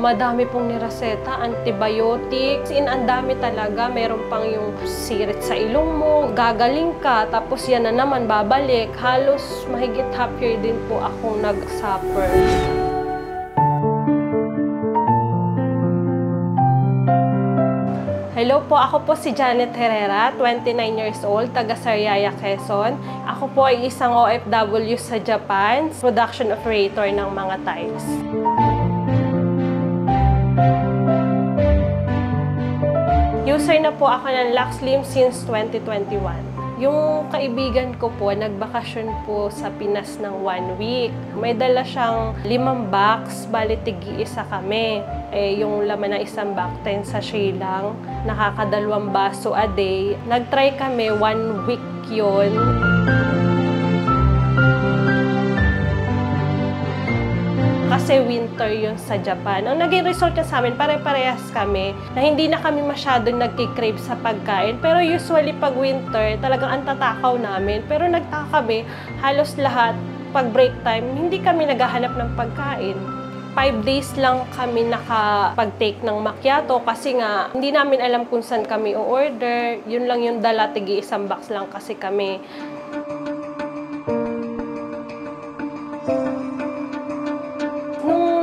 Madami pong nireseta, antibiotics, ang dami talaga. Meron pang yung sirit sa ilong mo, gagaling ka, tapos yan na naman babalik. Halos mahigit half year din po akong nag-suffer. Hello po, ako po si Janet Herrera, 29 years old, taga Sariaya, Quezon. Ako po ay isang OFW sa Japan, production operator ng mga tiles. User na po ako ng LuxSlim since 2021. Yung kaibigan ko po, nagbakasyon po sa Pinas ng 1 week. May dala siyang 5 box, bali tig-isa kami. Yung laman ng isang box, 10 sachet lang. Nakakadalawang baso a day. Nag-try kami, 1 week yun. Kasi winter yun sa Japan. Ang naging result niya sa amin, pare-parehas kami na hindi na kami masyadong nagkikrave sa pagkain. Pero usually pag winter, talagang ang tatakaw namin. Pero nagtaka kami, halos lahat, pag break time, hindi kami naghahanap ng pagkain. 5 days lang kami nakapag-take ng macchiato kasi nga hindi namin alam kung saan kami o-order. Yun lang yung dala, tig-isang box lang kasi kami.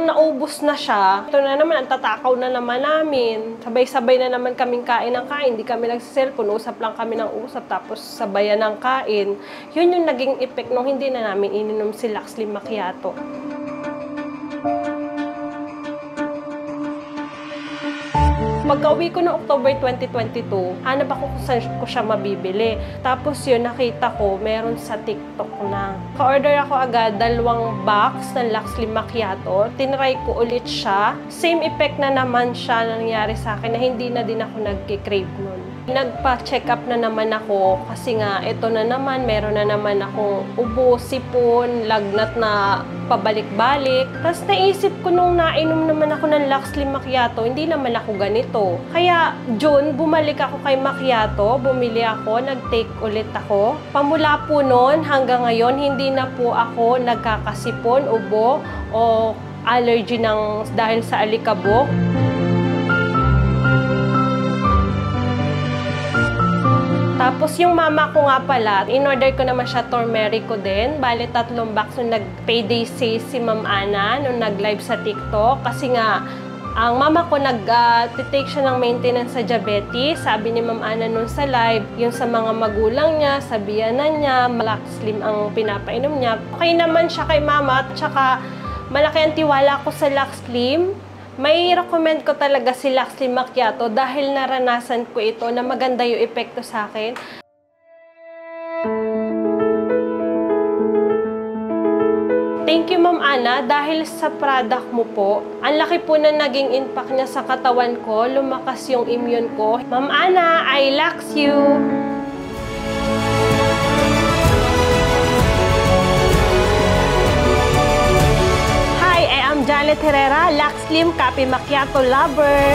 Naubos na siya. Ito na naman, ang tatakaw na naman namin. Sabay-sabay na naman kaming kain ng kain. Hindi kami nagsiselfon. Usap lang kami ng usap. Tapos sabayan ng kain. Yun yung naging effect nung hindi na namin ininom si LuxSlim Macchiato. Pagka-uwi ko noong October 2022, hanap ako kung saan ko siya mabibili. Tapos yun, nakita ko, meron sa TikTok na. Ka-order ako agad, 2 box ng LuxSlim Macchiato. Tinry ko ulit siya. Same effect na naman siya na nangyari sa akin na hindi na din ako nagkikrave nun. Nagpa-check up na naman ako kasi nga ito na naman, meron na naman akong ubo, sipon, lagnat na pabalik-balik. Tapos naisip ko nung nainom naman ako ng LuxSlim Macchiato, hindi naman ako ganito. Kaya June, bumalik ako kay Macchiato, bumili ako, nag-take ulit ako. Pamula po noon hanggang ngayon, hindi na po ako nagkakasipon, ubo o allergy dahil sa alikabok. Tapos yung mama ko nga pala, in-order ko naman siya turmeric ko din. Bale, 3 box nung nag-payday sale si Ma'am Ana nung nag-live sa TikTok. Kasi nga, ang mama ko nag-take siya ng maintenance sa diabetes. Sabi ni Ma'am Ana nung sa live, yung sa mga magulang niya, sa biyanan niya, LuxSlim ang pinapainom niya. Okay naman siya kay mama, at saka malaki ang tiwala ko sa LuxSlim. May recommend ko talaga si LuxSlim Macchiato dahil naranasan ko ito na maganda yung epekto sa akin. Thank you, Ma'am Ana, dahil sa product mo po, ang laki po na naging impact niya sa katawan ko, lumakas yung immune ko. Ma'am Ana, I lux you! Janet Herrera, LuxSlim Coffee Macchiato Lover.